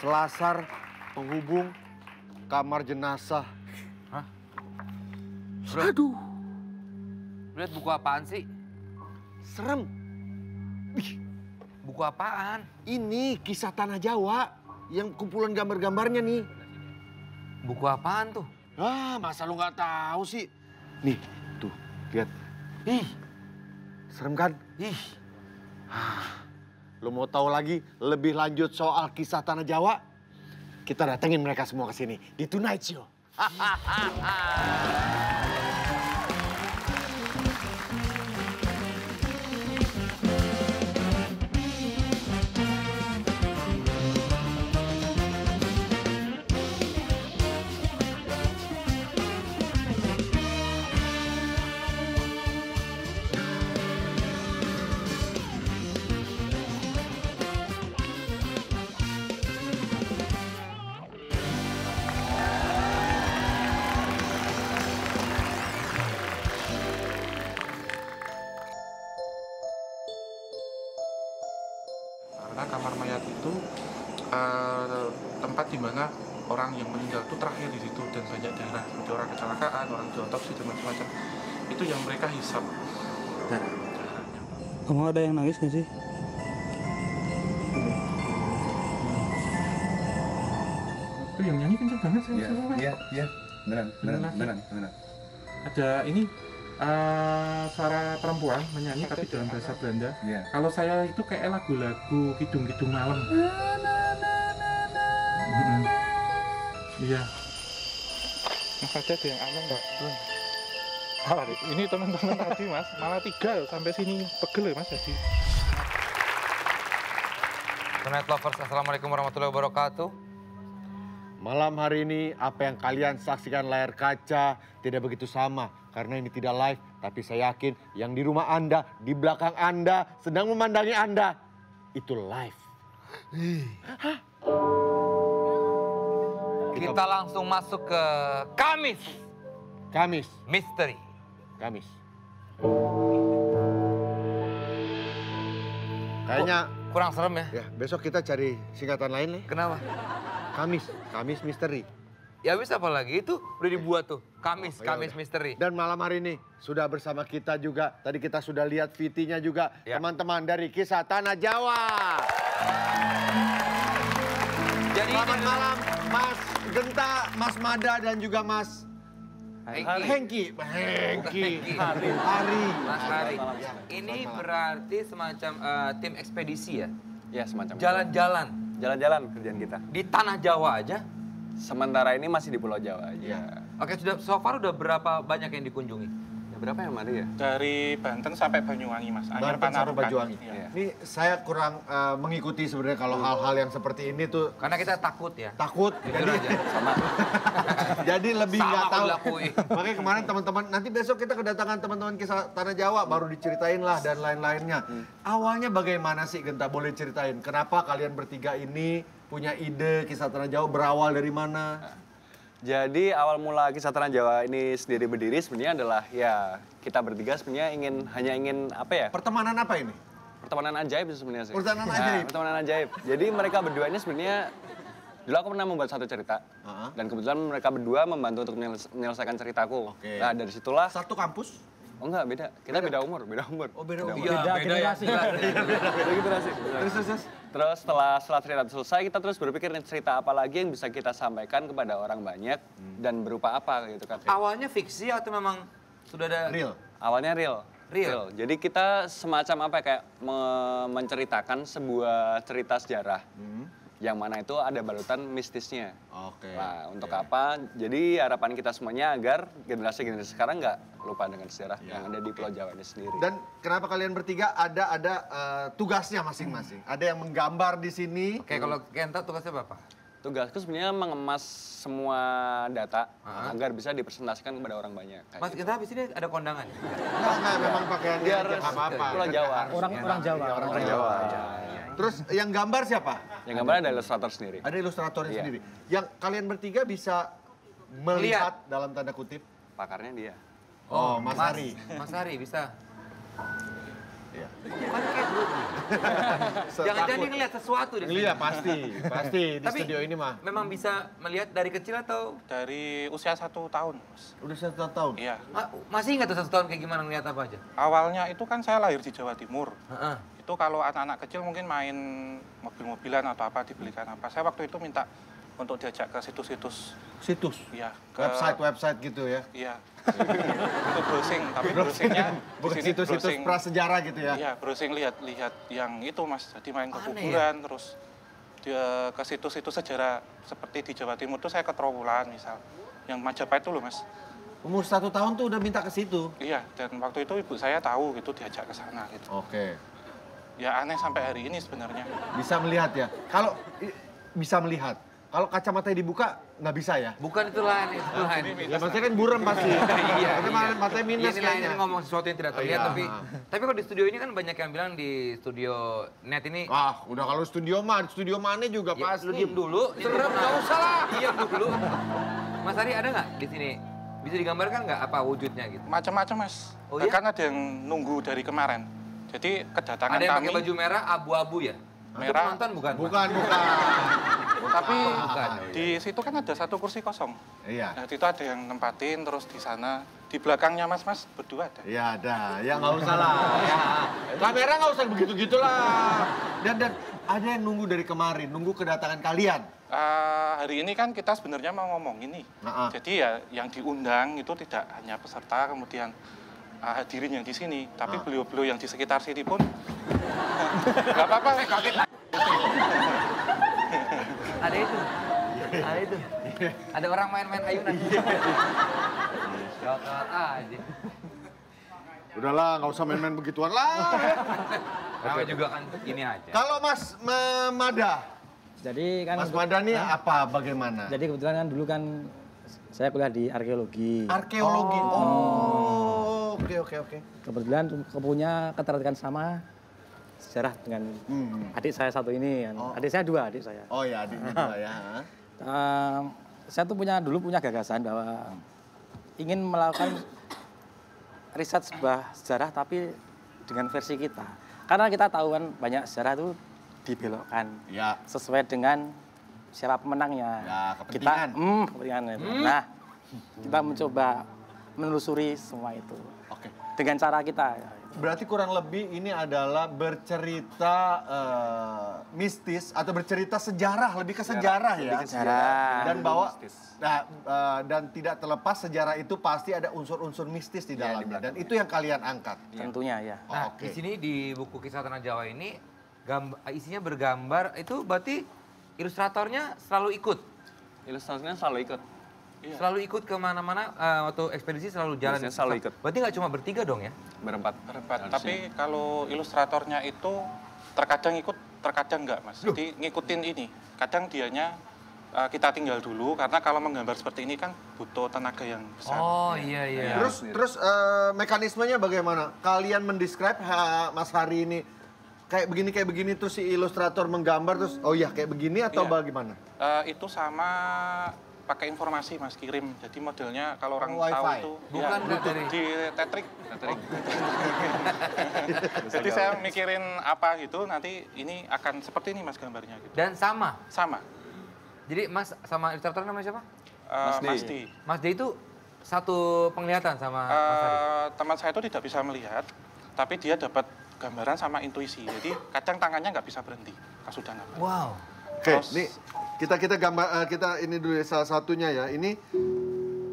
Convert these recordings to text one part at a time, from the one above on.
selasar penghubung kamar jenazah. Hah? Aduh. Lihat buku apaan sih? Serem. Ih, Buku apaan? ini kisah tanah Jawa yang kumpulan gambar-gambarnya nih. Buku apaan tuh? Ah, masa lu nggak tahu sih? Nih, tuh, lihat. Ih, Serem kan? ih. Lu mau tahu lagi lebih lanjut soal kisah tanah Jawa? Kita datengin mereka semua ke sini di Tonight Show. Karena kamar mayat itu tempat di mana orang yang meninggal itu terakhir di situ dan banyak darah seperti orang kecelakaan, orang diotopsi dan macam-macam. Itu yang mereka hisap. Kamu ada yang nangis nggak sih? Itu yang nyanyi kenceng banget saya. Iya, beneran. Ada ini suara perempuan menyanyi tapi dalam bahasa Belanda. Iya. Kalau saya itu kayak lagu-lagu kidung-kidung malam. Iya. Mas ada yang aneh nggak? Malah ini teman-teman tadi mas, malah 3 sampai sini pegel ya mas Haji. Tonight Lovers, Assalamualaikum warahmatullahi wabarakatuh. Malam hari ini apa yang kalian saksikan layar kaca tidak begitu sama. Karena ini tidak live, tapi saya yakin yang di rumah Anda, di belakang Anda, sedang memandangi Anda, itu live. Kita langsung masuk ke Kamis Kamis, Misteri. Kamis. Kayaknya, Kurang serem ya? ya besok kita cari singkatan lain nih. Kenapa? Kamis, Kamis Misteri. Ya bisa apa lagi? Itu udah dibuat tuh. Kamis, Oh, ya Kamis udah. Misteri. Dan malam hari ini sudah bersama kita juga. Tadi kita sudah lihat VT-nya juga. Ya. Teman-teman dari Kisah Tanah Jawa. Jadi Selamat malam Mas Genta, Mas Mada dan juga Mas Hengki. Hengki. Hari. Mas Hari. Ini berarti semacam tim ekspedisi ya? Ya, semacam itu. Jalan-jalan Jalan-jalan kerjaan kita. di tanah Jawa aja? Sementara ini masih di Pulau Jawa aja. Iya. Oke, sudah so far udah berapa banyak yang dikunjungi? Ya, berapa yang Mari ya? Dari Banten sampai Banyuwangi mas. Anyar Banten sampai Panarukan. Banyuwangi. Iya. Ini saya kurang mengikuti sebenarnya kalau hal-hal yang seperti ini tuh Karena kita takut ya. takut. Jujur Jadi aja. Sama. jadi lebih Sama nggak aku tahu. dilakuin. Makanya kemarin teman-teman, nanti besok kita kedatangan teman-teman Kisah Tanah Jawa, baru diceritain lah dan lain-lainnya. Awalnya bagaimana sih Genta, boleh ceritain? Kenapa kalian bertiga ini punya ide Kisah Tanah Jawa, berawal dari mana? Jadi awal mula Kisah Tanah Jawa ini sendiri berdiri sebenarnya adalah ya kita bertiga sebenarnya hanya ingin apa ya? Pertemanan apa ini? Pertemanan ajaib sih sebenarnya sih. Pertemanan Nah, ajaib? pertemanan ajaib. Jadi mereka berdua ini sebenarnya dulu aku pernah membuat satu cerita. Dan kebetulan mereka berdua membantu untuk menyelesaikan ceritaku. Oke. Nah, dari situlah Satu kampus? oh enggak, beda. Kita beda umur. Oh beda umur. Iya, beda ya. Beda generasi. Terus. Terus setelah cerita itu selesai, kita terus berpikir nih cerita apa lagi yang bisa kita sampaikan kepada orang banyak dan berupa apa gitu kan. Awalnya fiksi atau memang sudah ada? Real? Awalnya real. Real? Jadi kita semacam apa ya, kayak menceritakan sebuah cerita sejarah. Yang mana itu ada balutan mistisnya. Oke. Nah, untuk apa? Jadi harapan kita semuanya agar generasi-generasi sekarang nggak lupa dengan sejarah yang ada di Pulau Jawa ini sendiri. Dan kenapa kalian bertiga ada tugasnya masing-masing? Ada yang menggambar di sini. Oke, kalau Genta tugasnya apa? Tugasku sebenarnya mengemas semua data agar bisa dipresentasikan kepada orang banyak. Kayak Mas gitu. Genta habis ini ada kondangan? Enggak, memang pakaiannya Biar aja, nggak apa-apa. Pulau Jawa. Orang Jawa. Orang Jawa. Terus yang gambar siapa? Yang gambar ada ilustrator sendiri. Ada ilustratornya Iya. sendiri. Yang kalian bertiga bisa melihat dalam tanda kutip. Pakarnya dia. Oh, Mas Hari. Mas Hari bisa. Iya. Bukan kayak bro. Jangan-jangan dia ngeliat sesuatu di sini. Iya pasti di Tapi studio ini mah. memang bisa melihat dari kecil atau Dari usia 1 tahun, Mas. Udah 1 tahun. Iya. masih ingat tuh 1 tahun kayak gimana ngeliat apa aja? Awalnya itu kan saya lahir di Jawa Timur. Heeh. Itu kalau anak-anak kecil mungkin main mobil-mobilan atau apa, dibelikan apa. Saya waktu itu minta untuk diajak ke situs-situs, Situs. ya, ke Website gitu ya. Iya. Itu browsing, tapi browsingnya di Bukan sini situs-situs browsing. prasejarah gitu ya. Iya, browsing lihat yang itu Mas. Jadi main ke Aneh kuburan, terus dia ke situs-situs sejarah seperti di Jawa Timur tuh saya ke Trowulan misal. Yang Majapahit tuh loh Mas. Umur 1 tahun tuh udah minta ke situ. Iya, dan waktu itu ibu saya tahu gitu diajak ke sana gitu. Oke. Ya aneh sampai hari ini sebenarnya. Bisa melihat ya. Kalau bisa melihat. Kalau kacamatanya dibuka nggak bisa ya. Bukan itu lain, itu lain. Ya maksudnya kan buram pasti. Iya, Matanya minus ini lain kayaknya. ini ngomong sesuatu yang tidak terlihat, Oh, iya. tapi kalau di studio ini kan banyak yang bilang di studio net ini Ah, udah kalau studio mana juga ya, pasti. lu diem dulu. Serem, nggak usah lah. Diam dulu. Mas Ari ada nggak di sini? Bisa digambarkan nggak apa wujudnya gitu? Macam-macam Mas. Oh, iya? Bahkan ada yang nunggu dari kemarin. Jadi kedatangan Ada yang kami pakai baju merah, abu-abu ya? Itu Merah. penonton bukan? Mas? Bukan. tapi bukan. di situ kan ada 1 kursi kosong. Iya. Nah, itu ada yang nempatin terus di sana di belakangnya Mas berdua ada. Ya ada, ya nggak usah lah. Ya. Kamera nggak usah begitu-gitu lah. Dan ada yang nunggu dari kemarin, nunggu kedatangan kalian. Hari ini kan kita sebenarnya mau ngomong ini. Nah, Jadi ya yang diundang itu tidak hanya peserta kemudian hadirin yang di sini, tapi beliau-beliau yang di sekitar sini pun nggak apa-apa. Ada itu. Ada itu. Ada orang main-main ayunan. Gawat aja. Udahlah, nggak usah main-main begituan lah. Namanya juga kan ini aja. Kalau Mas Mada, Jadi kan Mas Mada nih apa, bagaimana? jadi kebetulan kan dulu kan saya kuliah di arkeologi. Arkeologi. Oh, oke. Kebetulan punya ketertarikan sama sejarah dengan adik saya satu ini. Kan. Adik saya 2, adik saya. Oh ya, adiknya juga ya. Saya tuh dulu punya gagasan bahwa ingin melakukan riset sebuah sejarah tapi dengan versi kita. Karena kita tahu kan banyak sejarah itu dibelokkan Ya. sesuai dengan siapa pemenangnya. Ya, kepentingan. Kepentingan itu. Nah, kita mencoba menelusuri semua itu Oke. dengan cara kita. Berarti kurang lebih ini adalah bercerita mistis atau bercerita sejarah, lebih ke sejarah ya. lebih ke sejarah. Dan bahwa dan tidak terlepas sejarah itu pasti ada unsur-unsur mistis di dalamnya. Dan itu yang kalian angkat. Tentunya ya. Nah, Oke. di sini di buku Kisah Tanah Jawa ini isinya bergambar itu berarti ilustratornya selalu ikut. Ilustrasinya selalu ikut. Iya. Selalu ikut kemana-mana waktu ekspedisi selalu jalan. Biasanya selalu ikut. Berarti nggak cuma bertiga dong ya? Berempat. Tapi kalau ilustratornya itu terkadang ikut, terkadang enggak Mas. Jadi ngikutin ini. Kadang dianya kita tinggal dulu karena kalau menggambar seperti ini kan butuh tenaga yang besar. Oh iya. Terus mekanismenya bagaimana? Kalian mendescribe Mas Hari ini kayak begini terus si ilustrator menggambar terus oh iya kayak begini atau Iya. bagaimana? Itu sama pakai informasi Mas kirim. Jadi modelnya kalau orang tahu Wi-Fi? itu Bukan dari- di Tetrik. Jadi saya mikirin apa gitu nanti ini akan seperti ini Mas gambarnya gitu. Dan sama. Sama. Jadi Mas sama ilustrator namanya siapa? Mas Di. Mas D itu satu penglihatan sama Mas Ari. Teman saya itu tidak bisa melihat, tapi dia dapat gambaran sama intuisi. Jadi kadang tangannya nggak bisa berhenti pas sudah gambar. Wow. Oke, Terus- nih kita gambar kita ini dulu ya, salah satunya ya. Ini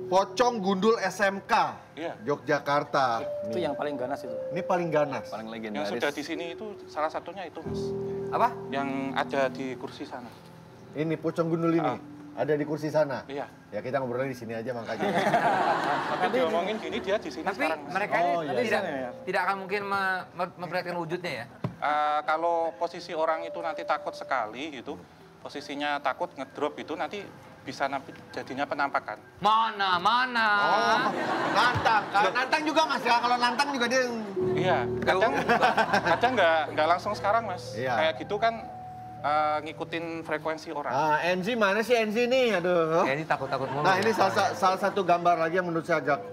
Pocong Gundul SMK Iya. Yogyakarta. Itu yang paling ganas itu. Ini paling ganas. Paling Yang legendaris. sudah di sini itu salah satunya itu Mas, Apa? yang ada di kursi sana. Ini Pocong Gundul ini ada di kursi sana. Iya. Ya kita ngobrolnya di sini aja makanya. Tapi diomongin gini dia di sini Tapi sekarang Mas. mereka Oh, ini iya. tidak akan mungkin memperlihatkan wujudnya ya. Kalau posisi orang itu nanti takut sekali gitu, posisinya takut ngedrop itu nanti bisa jadinya penampakan. Mana? Oh, nantang. Kalau nantang juga Mas ya. Kalau nantang juga dia Iya, kadang nggak langsung sekarang Mas. Iya. Kayak gitu kan ngikutin frekuensi orang. Enzi mana sih Enzi nih? Aduh. Kayak ini takut-takut mulu. Nah, ya. ini salah satu gambar lagi yang menurut saya agak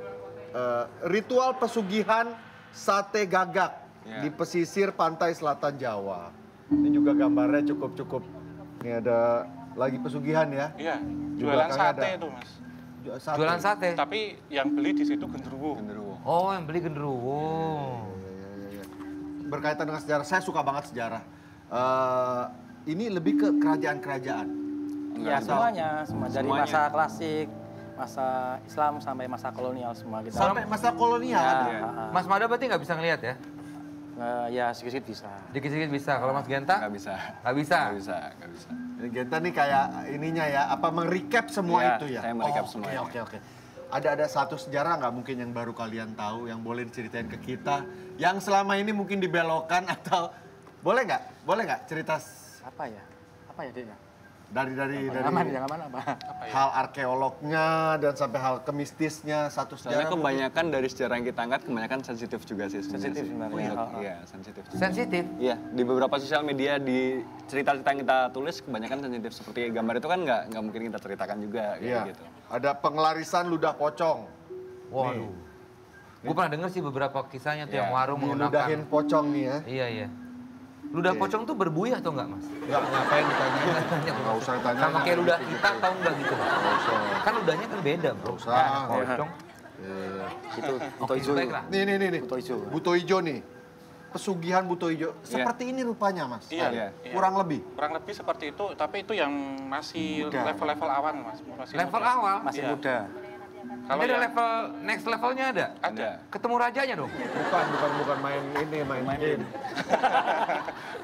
ritual pesugihan sate gagak. di pesisir pantai selatan Jawa. Ini juga gambarnya cukup. Ini ada lagi pesugihan ya. Iya, Di jualan belakangnya sate ada. itu Mas. Jualan sate. Tapi yang beli di situ genderuwo. Oh, yang beli genderuwo. Iya. Berkaitan dengan sejarah, saya suka banget sejarah. Ini lebih ke kerajaan-kerajaan. Ya semuanya dari masa klasik, masa Islam sampai masa kolonial semua kita. Sampai masa kolonial Ya, ada. Mas Mada berarti nggak bisa ngelihat ya? ya sedikit bisa. Dikit-dikit bisa. Kalau Mas Genta? Nggak bisa. Nggak bisa. Nggak bisa. Ini Genta nih kayak ininya ya, apa meng-recap semua Iya, itu ya? saya merecap semuanya. Oke. Ada satu sejarah nggak mungkin yang baru kalian tahu, yang boleh diceritain ke kita, yang selama ini mungkin dibelokkan atau boleh nggak cerita Apa ya dia? dari Yang aman apa? hal arkeolognya dan sampai hal kemistisnya satu Soalnya sejarah. kebanyakan dari sejarah yang kita angkat kebanyakan sensitif juga sih sebenarnya. Sensitif sih. sebenarnya. Iya, sensitif. Sensitif. Iya, di beberapa sosial media di cerita-cerita yang kita tulis kebanyakan sensitif seperti gambar itu kan nggak mungkin kita ceritakan juga Iya. kayak gitu. Ada pengelarisan ludah pocong. Waduh. Gue pernah denger sih beberapa kisahnya tuh yang warung Diludahin menggunakan. pocong nih ya. Iya. Ludah pocong tuh berbuih atau enggak, Mas? Nggak ngapain ditanya. Nggak usah ditanya. Sama kayak ludah kita atau enggak gitu? Nggak usah. Kan ludahnya kan beda, Bro. usah. Nah, pocong. Iya. Itu buto hijau. baiklah. Nih. Buto hijau. Buto hijau nih. Pesugihan buto hijau. Seperti ini rupanya, Mas. Iya. Kurang lebih. Kurang lebih seperti itu, tapi itu yang masih Muda. level-level awal Mas. Masih Level muda. awal? Masih Iya. muda. Kalau Ada yang- level, next levelnya ada? Ada. Ketemu rajanya dong? Bukan main game.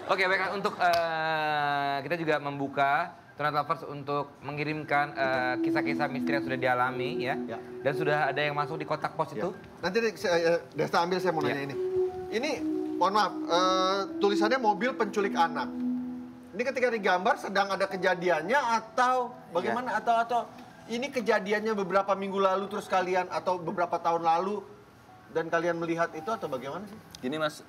Oke, baiklah. Untuk kita juga membuka Tonight Lovers untuk mengirimkan kisah-kisah misteri yang sudah dialami ya. Ya. Dan sudah ada yang masuk di kotak pos itu. Nanti Desta ambil, saya mau nanya ini. Ini, mohon maaf, tulisannya mobil penculik anak. Ini ketika digambar sedang ada kejadiannya atau bagaimana? Atau ini kejadiannya beberapa minggu lalu terus kalian atau beberapa tahun lalu dan kalian melihat itu atau bagaimana sih? Gini Mas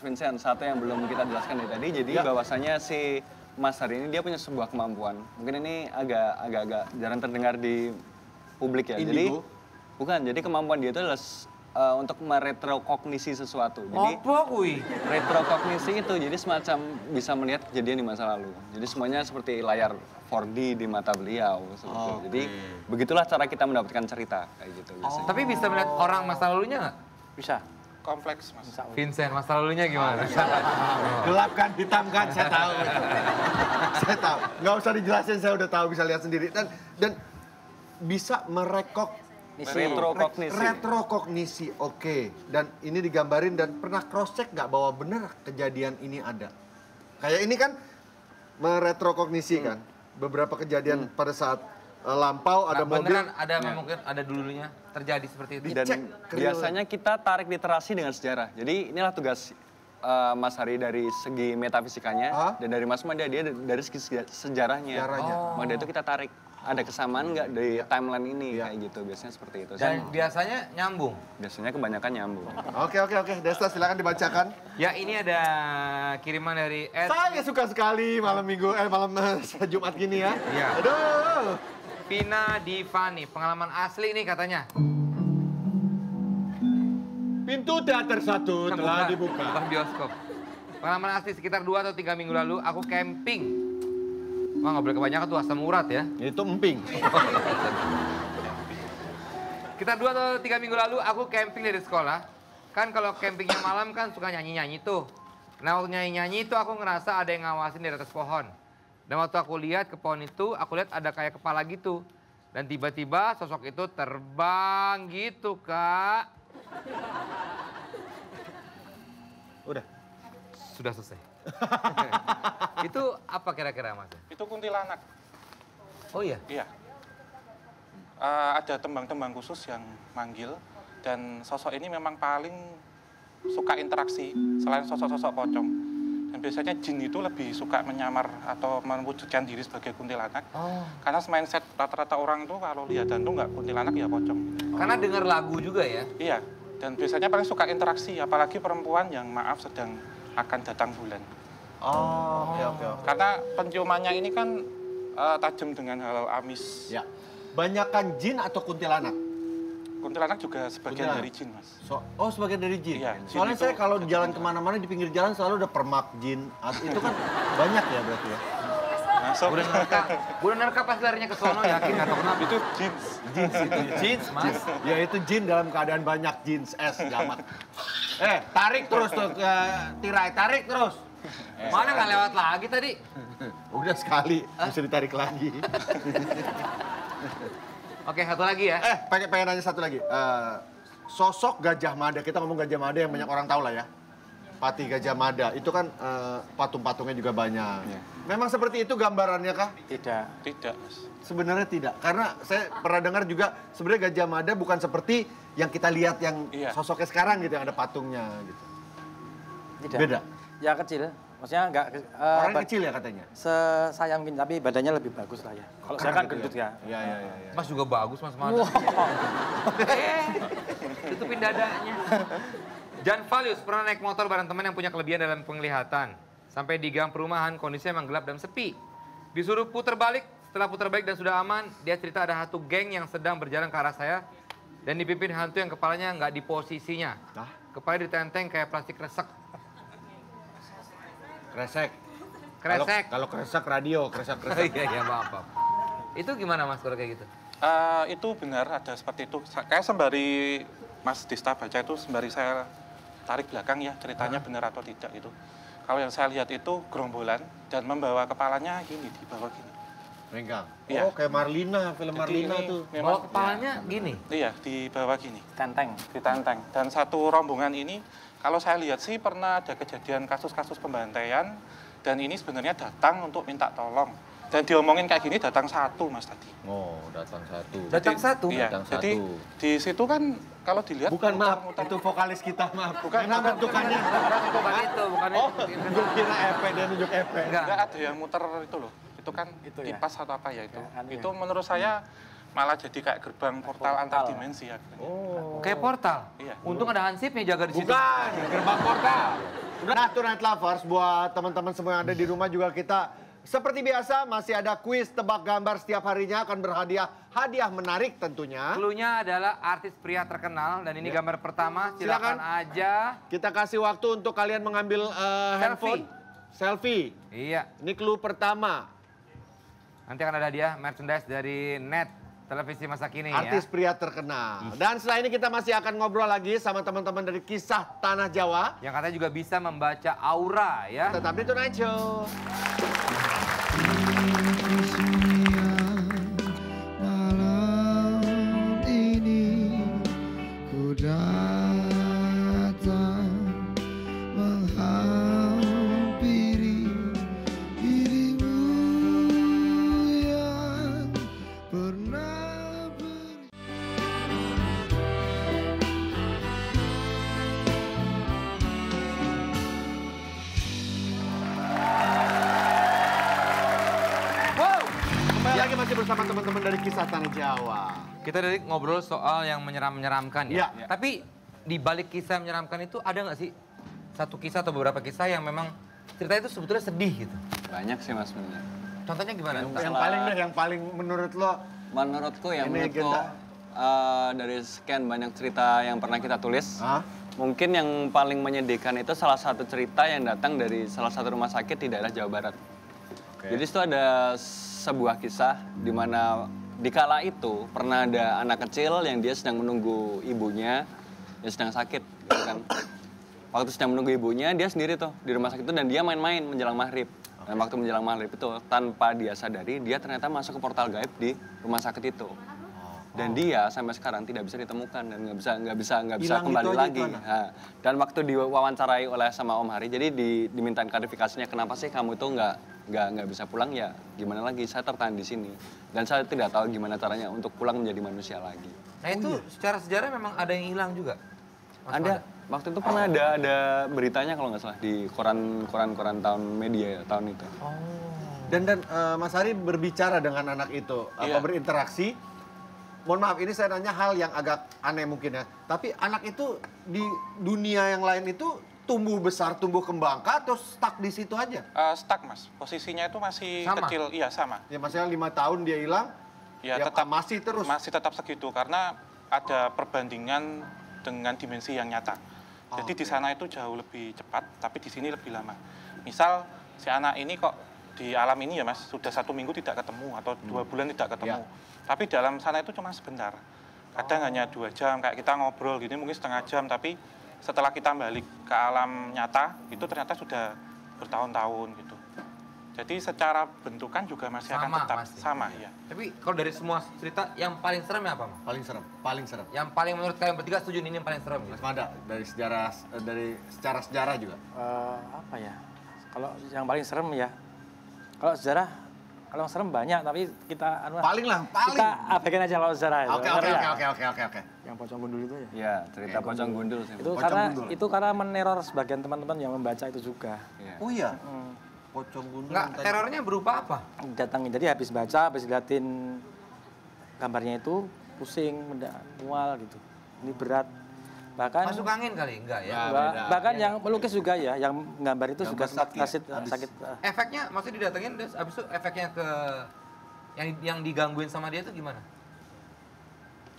Vincent, satu yang belum kita jelaskan dari tadi, jadi bahwasanya si Mas hari ini dia punya sebuah kemampuan. Mungkin ini agak jarang terdengar di publik ya. Indigo? Jadi kemampuan dia itu adalah untuk meretrokognisi sesuatu. Jadi Apa kui? retrokognisi itu jadi semacam bisa melihat kejadian di masa lalu. Jadi semuanya seperti layar 4D di mata beliau seperti itu. Jadi begitulah cara kita mendapatkan cerita kayak gitu biasanya. Tapi bisa melihat orang masa lalunya nggak? Bisa. Kompleks Mas. Vincent, masa lalunya gimana? Gelap kan, hitam kan, saya tahu. Saya tahu. Nggak usah dijelasin, saya udah tahu, bisa lihat sendiri. Dan bisa retrokognisi, oke. Dan ini digambarin dan pernah cross check nggak bahwa benar kejadian ini ada? Kayak ini kan meretrokognisi kan, beberapa kejadian pada saat lampau ada mobil. Beneran ada mungkin ada dulunya terjadi seperti itu. Dan Dicek ke biasanya kita tarik literasi dengan sejarah. Jadi inilah tugas Mas Hari dari segi metafisikanya dan dari Mas Mada dia dari segi sejarahnya. Maka dari itu kita tarik. Ada kesamaan nggak dari timeline ini kayak gitu. Biasanya seperti itu. Dan biasanya nyambung. Biasanya kebanyakan nyambung. Oke. Desta silakan dibacakan. Ya ini ada kiriman dari Ed. Saya suka sekali malam Jumat gini ya. Iya. Aduh. Vina Divani, pengalaman asli nih katanya. Pintu teater 1 telah dibuka. Bukan bioskop. Pengalaman asli sekitar 2 atau 3 minggu lalu aku camping. Wah nggak boleh kebanyakan tuh asam urat ya. Itu emping. Sekitar 2 atau 3 minggu lalu aku camping dari sekolah. Kan kalau campingnya malam kan suka nyanyi-nyanyi tuh. Nah waktu nyanyi-nyanyi itu aku ngerasa ada yang ngawasin dari atas pohon. Dan waktu aku lihat ke pohon itu, aku lihat ada kayak kepala gitu. Dan tiba-tiba sosok itu terbang gitu, Kak. Udah. Sudah selesai. Itu apa kira-kira, Mas? Itu kuntilanak. Oh iya? Iya. Ada tembang-tembang khusus yang manggil dan sosok ini memang paling suka interaksi selain sosok-sosok pocong. Dan biasanya jin itu lebih suka menyamar atau mewujudkan diri sebagai kuntilanak. Karena mindset rata-rata orang itu kalau lihat hantu nggak kuntilanak ya pocong. Karena dengar lagu juga ya? Iya. Dan biasanya paling suka interaksi, apalagi perempuan yang maaf sedang akan datang bulan. Oke. Karena penciumannya ini kan tajam dengan hal amis. Ya. Banyakan jin atau kuntilanak? Kuntilanak juga sebagian Kuntilanak. dari jin, Mas. Oh, sebagian dari jin? Iya, jin Soalnya itu saya kalau di jalan kemana-mana di pinggir jalan selalu ada permak jin. Itu kan banyak ya berarti ya? Masuk. Udah nerka pas larinya ke sono yakin nggak tahu kenapa. Itu jins. Jeans itu, jeans mas. Ya itu jin dalam keadaan banyak jeans es jamak. Tarik terus tuh ke tirai, tarik terus. Mana nggak lewat lagi tadi? Udah sekali, bisa ditarik lagi. Oke, satu lagi ya. Pengen nanya satu lagi. Sosok Gajah Mada, kita ngomong Gajah Mada yang banyak orang tahu lah ya. Pati Gajah Mada, itu kan patung-patungnya juga banyak. Memang seperti itu gambarannya kah? Tidak. Tidak, Mas. Sebenarnya tidak, karena saya pernah dengar juga sebenarnya Gajah Mada bukan seperti yang kita lihat yang sosoknya sekarang gitu, yang ada patungnya gitu. Tidak. Beda? Ya kecil, maksudnya enggak... Orang kecil ya katanya? Saya mungkin, tapi badannya lebih bagus lah ya. Kalau saya kan gendut ya. Iya. Mas juga bagus, Mas Mada. Tutupin dadanya. Jan Valius pernah naik motor bareng teman yang punya kelebihan dalam penglihatan. Sampai di gang perumahan, kondisinya emang gelap dan sepi. Disuruh putar balik, setelah putar balik dan sudah aman, dia cerita ada hantu geng yang sedang berjalan ke arah saya. Dan dipimpin hantu yang kepalanya nggak di posisinya. Kepalanya ditenteng kayak plastik resek. Kresek. Kalau kresek radio, kresek. Iya, maaf. Itu gimana Mas kalau kayak gitu? Itu benar ada seperti itu. Kayak sembari Mas Dista baca itu sembari saya tarik belakang ya ceritanya benar atau tidak itu. Kalau yang saya lihat itu gerombolan dan membawa kepalanya gini di bawah gini. Renggang. Iya. Oh kayak Marlina, film Jadi Marlina ini tuh. Bawa kepalanya gini? Iya, di bawah gini. Tenteng. Ditenteng. Dan satu rombongan ini kalau saya lihat sih pernah ada kejadian kasus-kasus pembantaian dan ini sebenarnya datang untuk minta tolong. Dan diomongin kayak gini datang satu Mas tadi. Oh, datang satu. Datang satu? Iya, Datang jadi satu. di situ kan kalau dilihat Bukan maaf, muter-muter. itu vokalis kita maaf. Bukan, Yang bentukannya. Bukan itu. Gue kira Epe, dia nunjuk Epe. Enggak. Enggak ada yang muter itu loh. Itu kan Itu ya? kipas atau apa ya itu. Ya, anu Itu ya. menurut saya malah jadi kayak gerbang portal antar Portal. dimensi ya. Oh. Kayak portal? Iya. Untung ada hansipnya jaga di situ. Bukan, gerbang portal. Nah, tuh Night Lovers, buat teman-teman semua yang ada di rumah juga kita seperti biasa masih ada kuis tebak gambar setiap harinya akan berhadiah hadiah menarik tentunya. Cluenya adalah artis pria terkenal dan ini gambar pertama. Silakan aja. Kita kasih waktu untuk kalian mengambil handphone. Selfie. Iya. Ini clue pertama. Nanti akan ada hadiah merchandise dari Net Televisi Masa Kini Artis ya. pria terkenal. Dan setelah ini kita masih akan ngobrol lagi sama teman-teman dari Kisah Tanah Jawa. Yang katanya juga bisa membaca aura ya. Tetap di Tonight Show. Malam ini ku datang menghampiri dirimu yang pernah Kembali lagi masih bersama teman-teman dari Kisah Tanah Jawa. Kita tadi ngobrol soal yang menyeramkan ya. Iya. Tapi di balik kisah menyeramkan itu ada nggak sih satu kisah atau beberapa kisah yang memang ceritanya itu sebetulnya sedih gitu? Banyak sih Mas sebenarnya. Contohnya gimana? Yang paling menurut lo Menurutku ya, Ini menurutku kita- dari sekian banyak cerita yang pernah kita tulis, Hah? mungkin yang paling menyedihkan itu salah satu cerita yang datang dari salah satu rumah sakit di daerah Jawa Barat. Jadi itu ada sebuah kisah di mana di kala itu pernah ada anak kecil yang dia sedang menunggu ibunya yang sedang sakit, gitu kan. Waktu sedang menunggu ibunya, dia sendiri tuh di rumah sakit itu dan dia main-main menjelang maghrib. Dan waktu menjelang maghrib itu tanpa dia sadari, dia ternyata masuk ke portal gaib di rumah sakit itu. Dan dia sampai sekarang tidak bisa ditemukan dan nggak bisa Hilang kembali gitu aja lagi. itu anak? Nah, dan waktu diwawancarai oleh sama Om Hari, jadi dimintain klarifikasinya kenapa sih kamu itu nggak bisa pulang ya? Gimana lagi? Saya tertahan di sini dan saya tidak tahu gimana caranya untuk pulang menjadi manusia lagi. Nah itu secara sejarah memang ada yang hilang juga. Mas Ada Mada? waktu itu pernah ada beritanya kalau nggak salah di koran tahun media ya, tahun itu. Dan Mas Hari berbicara dengan anak itu, Iya. berinteraksi. Mohon maaf, ini saya nanya hal yang agak aneh mungkin ya. Tapi anak itu di dunia yang lain itu tumbuh besar, tumbuh kembang kah atau stuck di situ aja? Stuck Mas, posisinya itu masih Sama? kecil, iya sama. Ya maksudnya 5 tahun dia hilang, Ya, ya tetap masih terus. Masih tetap segitu karena ada perbandingan dengan dimensi yang nyata. Jadi di sana itu jauh lebih cepat, tapi di sini lebih lama. Misal si anak ini kok di alam ini ya Mas, sudah 1 minggu tidak ketemu atau 2 bulan tidak ketemu. Tapi dalam sana itu cuma sebentar. Kadang hanya 2 jam, kayak kita ngobrol gini mungkin setengah jam, tapi setelah kita balik ke alam nyata, itu ternyata sudah bertahun-tahun gitu. Jadi secara bentukan juga masih akan tetap sama ya. Tapi kalau dari semua cerita yang paling serem ya apa, Mas? Paling serem. Yang paling menurut kalian bertiga setuju ini yang paling serem. Mas Mada, dari secara sejarah juga. Apa ya? Kalau yang paling serem ya, kalau sejarah, kalau serem banyak, tapi kita Paling. kita abaikan aja kalau sejarah itu. Oke. Yang pocong gundul itu ya. Iya, cerita pocong gundul sih. Itu karena meneror sebagian teman-teman yang membaca itu juga. Iya. Oh iya. Pocong gundul. Enggak, terornya berupa apa? Datangin, jadi habis baca, habis liatin gambarnya itu pusing, mual gitu. Ini berat. Bahkan Masuk angin kali? Enggak ya? bahkan yang melukis juga ya, yang gambar itu juga sakit, sakit. Efeknya, maksudnya didatengin, terus abis itu efeknya ke yang digangguin sama dia itu gimana?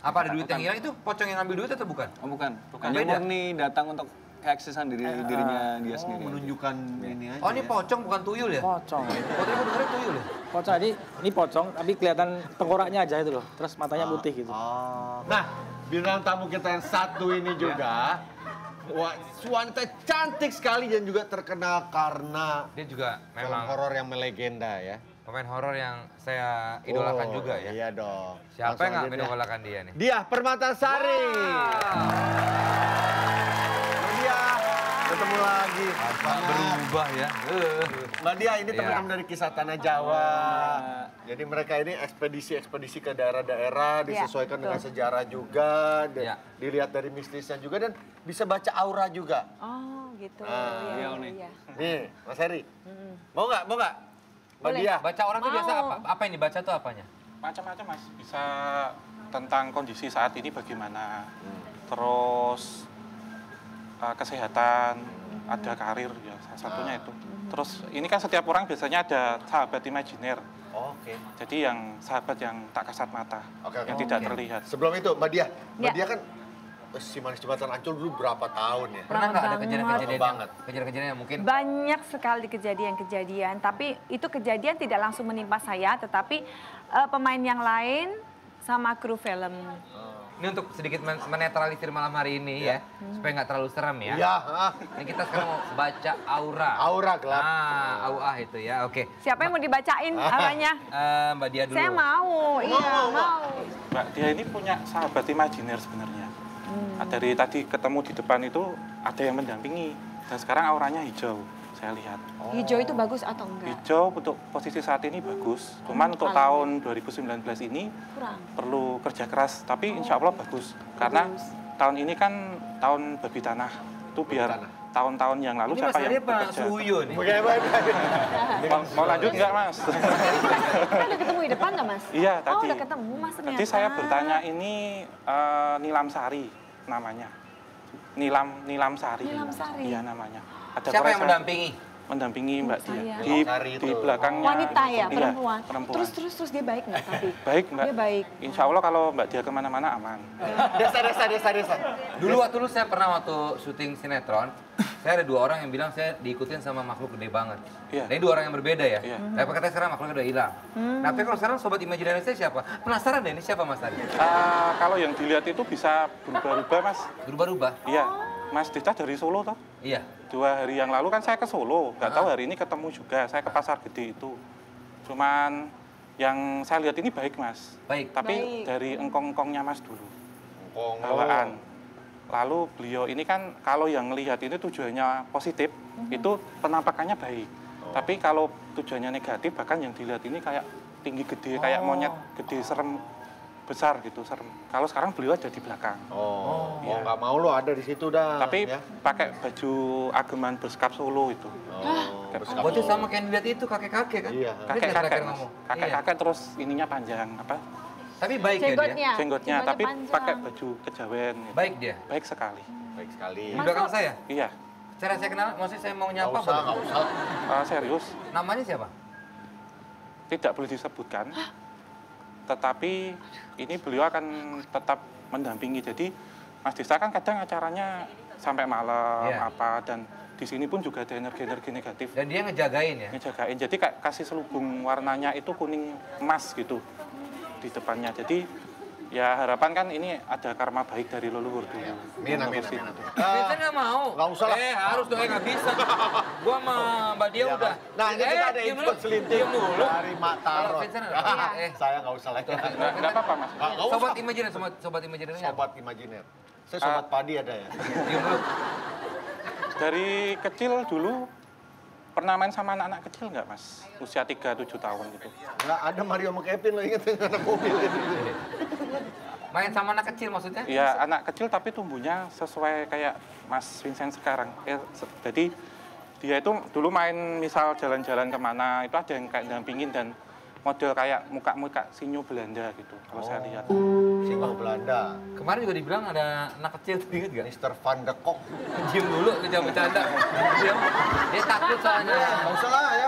Apa ada duit yang hilang? Itu pocong yang ngambil duit atau bukan? Oh bukan. Bukan. Dia Beda. murni datang untuk keeksisan dirinya dia sendiri. Menunjukkan ini aja. Oh ini pocong bukan tuyul ya? Pocong. Oh tadi aku dengerin tuyul ya? Pocong, ini pocong, tapi kelihatan tengkoraknya aja itu loh. Terus matanya putih gitu. Nah, bintang tamu kita yang satu ini juga, wanita cantik sekali dan juga terkenal karena Dia juga film memang horor yang melegenda ya. pemain horor yang saya idolakan juga ya. Iya dong. Siapa Langsung yang nggak aja mengidolakan dia nih? Dia Permatasari. Dia ketemu lagi. Berubah ya. Mbak Dia ini Iya. teman-teman dari Kisah Tanah Jawa. Jadi mereka ini ekspedisi-ekspedisi ke daerah-daerah disesuaikan dengan sejarah juga, Iya. dilihat dari mistisnya juga dan bisa baca aura juga. Oh gitu. Beliau nih. Iya. Nih, Mas Heri. Mau nggak? Mbak Boleh. Dia. Baca orang tuh biasa apa? Apa yang dibaca tuh apanya? Macam-macam Mas, bisa tentang kondisi saat ini bagaimana. Terus kesehatan, ada karir ya salah satunya itu. Terus ini kan setiap orang biasanya ada sahabat imajiner. Oke. Jadi yang sahabat yang tak kasat mata, Oke. yang tidak terlihat. Sebelum itu, Mbak Dia. Mbak Ya. Dia kan si Manis Jembatan Ancol dulu berapa tahun ya? Pernah nggak ada banget. kejadian-kejadian Banget. kejadian-kejadian yang mungkin Banyak sekali kejadian-kejadian, tapi itu kejadian tidak langsung menimpa saya, tetapi pemain yang lain sama kru film. ini untuk sedikit menetralisir malam hari ini ya, supaya nggak terlalu serem ya. Iya. Ini kita sekarang mau baca aura. Aura gelap. Auah itu ya, oke. Siapa yang mau dibacain arahnya? Mbak Dia dulu. Saya mau, iya mau. Mbak Dia ini punya sahabat imajiner sebenarnya. Dari tadi ketemu di depan itu ada yang mendampingi. Dan sekarang auranya hijau, saya lihat. Hijau itu bagus atau enggak? Hijau untuk posisi saat ini bagus. Cuman untuk tahun 2019 ini Kurang. perlu kerja keras. Tapi insya Allah bagus. Karena tahun ini kan tahun babi tanah. Itu biar tahun-tahun yang lalu Ini siapa Mas yang Arya apa bekerja. Suhuyo nih? Mau lanjut nggak Mas? Kita udah ketemu di depan nggak mas? Iya Oh tadi. udah ketemu mas ternyata. Tadi saya bertanya ini Nilam Sari namanya. Nilam Sari. Nilam Sari. Iya namanya. Ada Siapa yang korespondensi. mendampingi? Mendampingi Mbak Dia. Saya. Di, Sari di itu. belakangnya. Wanita ya, Iya, perempuan. perempuan. Terus dia baik nggak tapi? Baik Mbak. Dia baik. Insya Allah kalau Mbak Dia kemana-mana aman. Desa. Dulu saya pernah waktu syuting sinetron, saya ada 2 orang yang bilang saya diikutin sama makhluk gede banget. Iya. Nah, ini 2 orang yang berbeda ya. Iya. Tapi katanya sekarang makhluknya udah hilang. Nah, tapi kalau sekarang sobat imajinasi saya siapa? Penasaran deh ini siapa Mas Ari? Kalau yang dilihat itu bisa berubah-ubah Mas. Berubah-ubah? Iya. Mas Dita dari Solo toh? Iya. 2 hari yang lalu kan saya ke Solo. Nggak tahu hari ini ketemu juga. Saya ke Pasar Gede itu. Cuman yang saya lihat ini baik Mas. Baik. Tapi Baik. dari engkong-engkongnya Mas dulu. Bawaan. Lalu beliau ini kan kalau yang lihat ini tujuannya positif, itu penampakannya baik. Tapi kalau tujuannya negatif, bahkan yang dilihat ini kayak tinggi gede, kayak monyet gede, serem, besar gitu, serem. Kalau sekarang beliau ada di belakang. Oh, Iya. nggak mau lo ada di situ dah. Tapi ya. pakai baju ageman Beskap Solo itu. Oh, Berarti sama kayak yang dilihat itu kakek-kakek kan? Iya. Dia Kakek-kakek terakhir Mas. ngomong. Iya. Kakek-kakek terus ininya panjang, apa? Tapi baik ya dia? Jenggotnya. Jenggotnya, tapi panjang. pakai baju kejawen. Gitu. Baik dia? Baik sekali. Baik sekali. Di belakang saya? Iya. Cara saya kenal, maksudnya saya mau Nggak nyapa usah, nggak boleh? usah. Serius, Namanya siapa? tidak boleh disebutkan. tetapi ini beliau akan tetap mendampingi. Jadi Mas Desa kan kadang acaranya sampai malam apa, dan di sini pun juga ada energi-energi negatif. Dan dia ngejagain ya? Ngejagain, jadi kayak kasih selubung warnanya itu kuning emas gitu di depannya. Jadi ya harapan kan ini ada karma baik dari leluhur dulu. Amin. Vincent nggak mau. Nggak usah lah. Harus dong, nggak bisa. Gua sama Mbak Dia udah. Nah, ini kita ada diam info dulu. selinting Diam dulu. dari Mak Tarot. Kalau Vincent ada. Saya nggak usah lagi. Nggak apa-apa, Mas. Nggak usah. Sobat Imajiner, sobat Imajinernya. Sobat Imajiner. Saya sobat padi ada ya. Diam dulu. Dari kecil dulu pernah main sama anak-anak kecil nggak, Mas? Usia 3-7 tahun gitu. Nggak ada Mario sama Kevin lo, inget anak mobil itu. Main sama anak kecil maksudnya? Ya, anak kecil tapi tumbuhnya sesuai kayak Mas Vincent sekarang. Jadi dia itu dulu main misal jalan-jalan kemana, itu ada yang kayak dampingin dan model kayak muka-muka sinyo Belanda gitu, kalau saya lihat. Singo Belanda. Kemarin juga dibilang ada anak kecil tuh, inget gak? Mr. Van de Kok. Diam dulu, jangan bercanda. Diam. Dia takut soalnya. Nggak usah lah ya.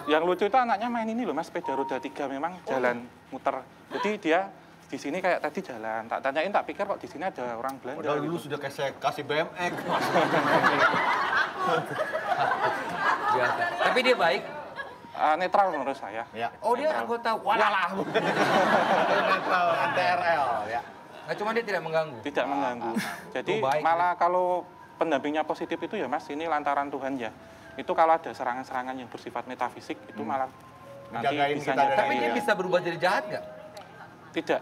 Yang lucu itu anaknya main ini loh, Mas, sepeda roda 3 memang jalan muter. Jadi dia di sini kayak tadi jalan, tak tanyain, tak pikir kok di sini ada orang Belanda. Padahal dulu gitu. sudah kayak saya kasih BMX. Biasa. Tapi dia baik. Netral menurut saya. Ya. Oh, dia anggota Walalah. Netral NTRL ya. Nggak cuma dia tidak mengganggu. Tidak mengganggu. Jadi Oh, baik, malah kalau pendampingnya positif itu ya, Mas, ini lantaran Tuhan ya. Itu kalau ada serangan-serangan yang bersifat metafisik itu malah nanti Menjagain bisa kita dari- Tapi dia bisa berubah jadi jahat nggak? Tidak.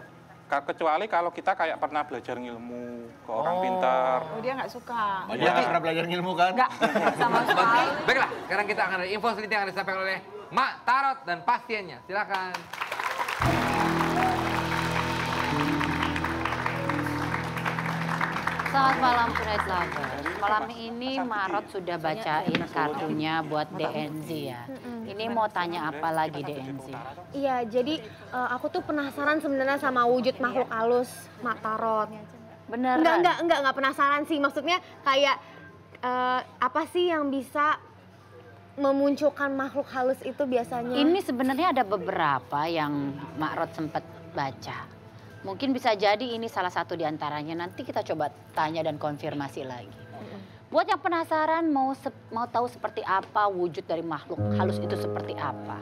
Kecuali kalau kita kayak pernah belajar ilmu ke orang pintar. Oh, dia nggak suka. Banyak nggak pernah belajar ilmu kan? Nggak, sama sekali. Baiklah, sekarang kita akan ada info selinting yang disampaikan oleh Mak Tarot dan pasiennya. Silakan. Selamat malam Pride Lovers. Malam ini Marot sudah bacain kartunya buat DNZ ya. Ini mau tanya apa lagi DNZ? Iya, jadi aku tuh penasaran sebenarnya sama wujud makhluk halus Mak Tarot. Beneran? Enggak penasaran sih. Maksudnya kayak apa sih yang bisa memunculkan makhluk halus itu biasanya? Ini sebenarnya ada beberapa yang Marot sempat baca. Mungkin bisa jadi ini salah satu di antaranya. Nanti kita coba tanya dan konfirmasi lagi. Buat yang penasaran mau tahu seperti apa wujud dari makhluk halus itu seperti apa.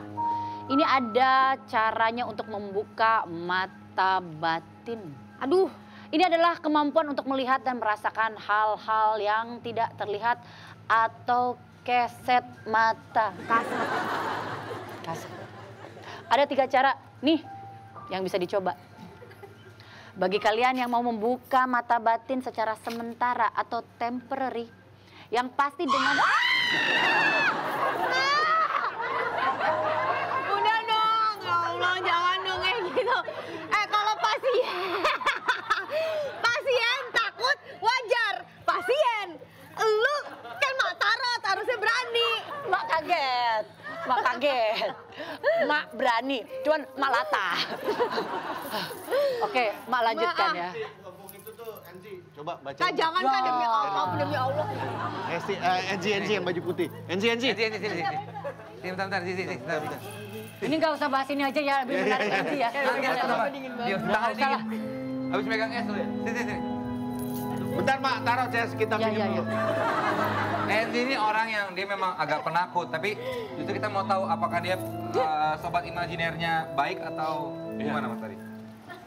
Ini ada caranya untuk membuka mata batin. Aduh, ini adalah kemampuan untuk melihat dan merasakan hal-hal yang tidak terlihat atau keset mata. Kasar. Ada 3 cara nih yang bisa dicoba. Bagi kalian yang mau membuka mata batin secara sementara atau temporary, yang pasti dengan... udah dong, ya Allah jangan dong kayak gitu. Kalau pasien takut wajar. Pasien, lu kan Mak Tarot harusnya berani. Mak kaget. Mak berani, cuman Mak latah. Oke, Mak lanjutkan ya. Coba baca. Jangan kan demi Allah. NG yang baju putih. NG. Sini. Bentar, sini. Ini nggak usah bahas ini aja ya, lebih menarik nanti ya. Diam, tangan dingin. Habis megang es lu ya. Sini. Bentar Mak, taruh saya sekitar pinjam dulu. Enzi ini orang yang dia memang agak penakut, tapi justru kita mau tahu apakah dia sobat imajinernya baik atau gimana Mas tadi?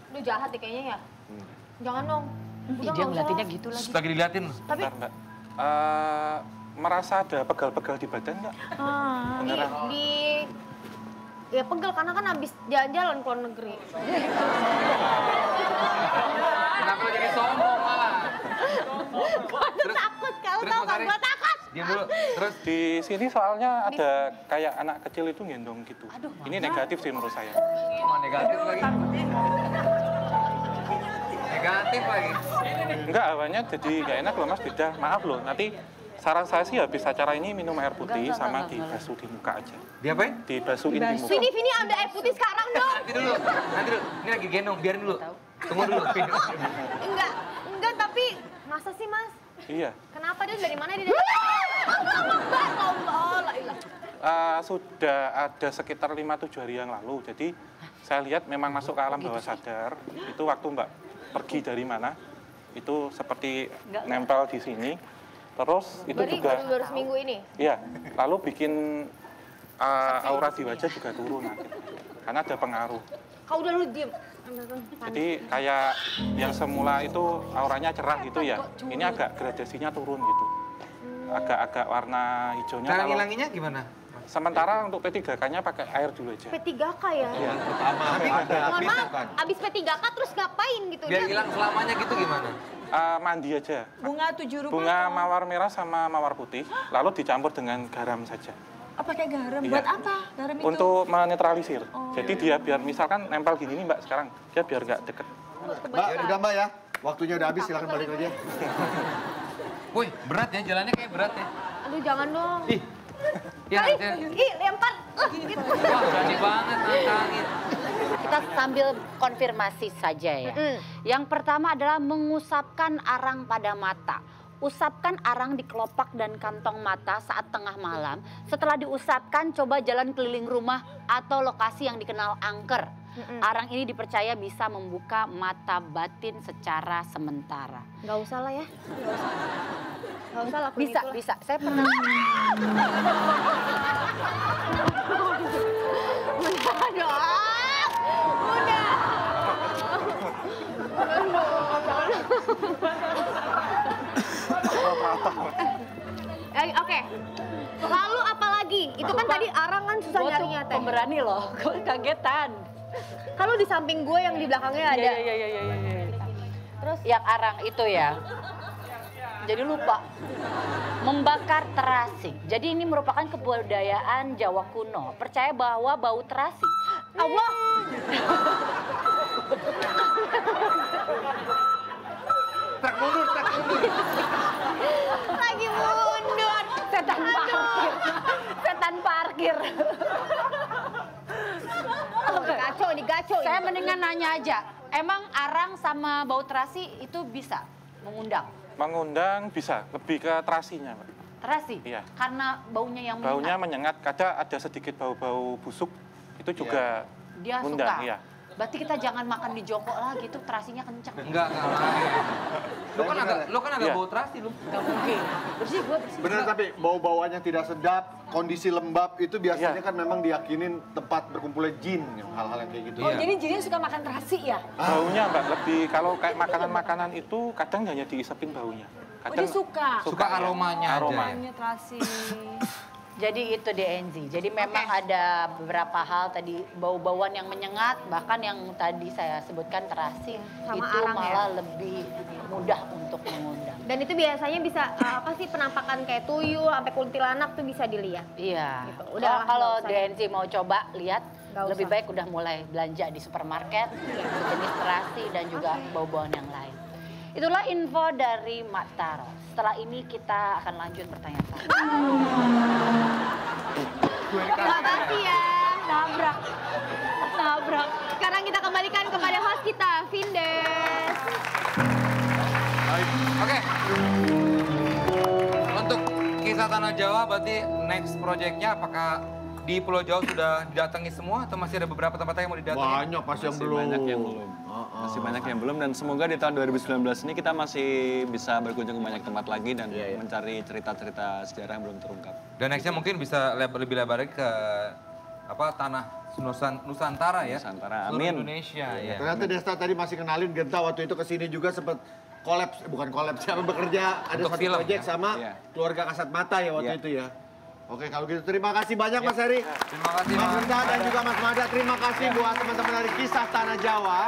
Lu jahat deh kayaknya ya. Jangan dong. Udah Dia nggak ngeliatinnya usah. gitu lagi. Lagi diliatin. Tapi Bentar, Mbak. Merasa ada pegal-pegal di badan nggak? Beneran? Ya pegel karena kan habis jalan-jalan ke luar negeri. Kenapa lo jadi sombong malah? Takut kalau terus tahu Mas kan Ari? gua takut. Diam dulu. Terus Di sini soalnya ada kayak anak kecil itu gendong gitu. Ini negatif sih menurut saya. cuma negatif lagi. Negatif lagi. Enggak, awalnya jadi nggak enak loh, Mas, beda. Maaf loh, nanti saran saya sih habis acara ini minum air putih sama dibasuh di muka aja. Diapain? Dibasuhin di muka. Vini ambil air putih sekarang dong. Nanti dulu. Ini lagi gendong, biarin dulu. Tunggu dulu. Enggak, tapi masa sih Mas? Iya. Kenapa dia dari mana dia? Allah, la ilah. Sudah ada sekitar 5-7 hari yang lalu. Jadi saya lihat memang masuk ke alam bawah sadar. Itu waktu Mbak pergi dari mana, itu seperti nempel di sini. Terus itu Berarti juga baru seminggu ini? iya, lalu bikin aura di wajah juga turun akhirnya. Karena ada pengaruh. Kau udah lu diem. Jadi kayak yang semula itu auranya cerah gitu ya. Ini agak gradasinya turun gitu. Agak-agak warna hijaunya. Cara kalau ngilanginnya gimana? sementara untuk P3K-nya pakai air dulu aja. P3K ya? Iya. Pertama ada. Mohon maaf, abis P3K terus ngapain gitu? Biar Dia hilang selamanya gitu gimana? Mandi aja. Bunga 7 rupa. Bunga mawar merah sama mawar putih, lalu dicampur dengan garam saja. Oh, pakai garam. Iya. Buat apa garam itu? Untuk menetralisir. Jadi dia biar misalkan nempel gini nih Mbak sekarang, dia biar nggak deket. Mbak, udah Mbak ya. Waktunya udah habis, silakan balik lagi. Woi, berat ya, jalannya kayak berat ya. Aduh jangan dong. Ih, ya, Ih, lempar. Gitu. wah berani banget nantangin. Kita sambil konfirmasi saja ya. Yang pertama adalah mengusapkan arang pada mata. Usapkan arang di kelopak dan kantong mata saat tengah malam. Setelah diusapkan, coba jalan keliling rumah atau lokasi yang dikenal angker. Arang ini dipercaya bisa membuka mata batin secara sementara. Gak usah lah ya. Gak usah lakuin Bisa, itu. bisa. Saya pernah. Udah dong. Udah. Oke. Lalu apa lagi? Itu kan tadi arang kan susah nyarinya teh. Pemberani loh, kagetan. Kalau di samping gue yang di belakangnya ada. Iya. Terus yang arang itu ya. Jadi lupa. Membakar terasi. Jadi ini merupakan kebudayaan Jawa kuno. Percaya bahwa bau terasi. Allah. Tak mundur. Lagi mundur. Setan parkir. Setan parkir. Digaco. Saya mendingan nanya aja. Emang arang sama bau terasi itu bisa mengundang? Mengundang bisa, lebih ke terasinya Mbak. Terasi? Iya. Karena baunya yang Baunya menyengat. menyengat, ada sedikit bau-bau busuk, itu juga Dia ngundang, suka. iya. Berarti kita jangan makan di jongkok lagi, tuh terasinya kenceng. Enggak Lu kan agak Iya. bau terasi lu. Gak mungkin. Bersih gue bersih. Bener tapi bau-bauannya tidak sedap, kondisi lembab itu biasanya Iya. kan memang diyakinin tempat berkumpulnya jin, hal-hal yang kayak gitu. Oh, jadi jinnya suka makan terasi ya? Baunya Mbak, lebih kalau kayak makanan-makanan itu kadang hanya diisepin baunya. Oh, dia suka? Suka ya. aromanya aja Aroma. ya? Baunya terasi. Jadi itu DNZ. Jadi memang ada beberapa hal tadi bau-bauan yang menyengat, bahkan yang tadi saya sebutkan terasi Sama itu arang malah lebih mudah untuk mengundang. Dan itu biasanya bisa apa sih penampakan kayak tuyul sampai kuntilanak tuh bisa dilihat. Iya. Gitu. Udah Udahlah, kalau nggak usah. DNZ mau coba lihat, Nggak lebih usah. baik udah mulai belanja di supermarket, sejenis terasi dan juga bau-bauan yang lain. Itulah info dari Mak Taro. Setelah ini kita akan lanjut pertanyaan. Terima kasih ya. Nabrak. Sekarang kita kembalikan kepada host kita, Vindes. Oke. Untuk kisah Tanah Jawa berarti next project-nya apakah di Pulau Jawa sudah didatangi semua atau masih ada beberapa tempat yang mau didatangi? Banyak pasti yang Masih belum. banyak yang belum. Masih banyak yang belum dan semoga di tahun 2019 ini kita masih bisa berkunjung ke banyak tempat lagi dan mencari cerita-cerita sejarah yang belum terungkap. Dan nextnya mungkin bisa lebih lebar lagi ke tanah Nusantara ya? Nusantara, Seluruh amin. Indonesia ya. Ternyata Desta tadi masih kenalin Genta waktu itu kesini juga sempat bukan kolaps, siapa bekerja ada Untuk satu film, proyek ya? sama Iya. keluarga Kasat Mata ya waktu Iya. itu ya. Oke kalau gitu terima kasih banyak Mas Heri, Terima kasih Mas Mas. Genta dan juga Mas Mada. Terima kasih buat teman-teman dari Kisah Tanah Jawa.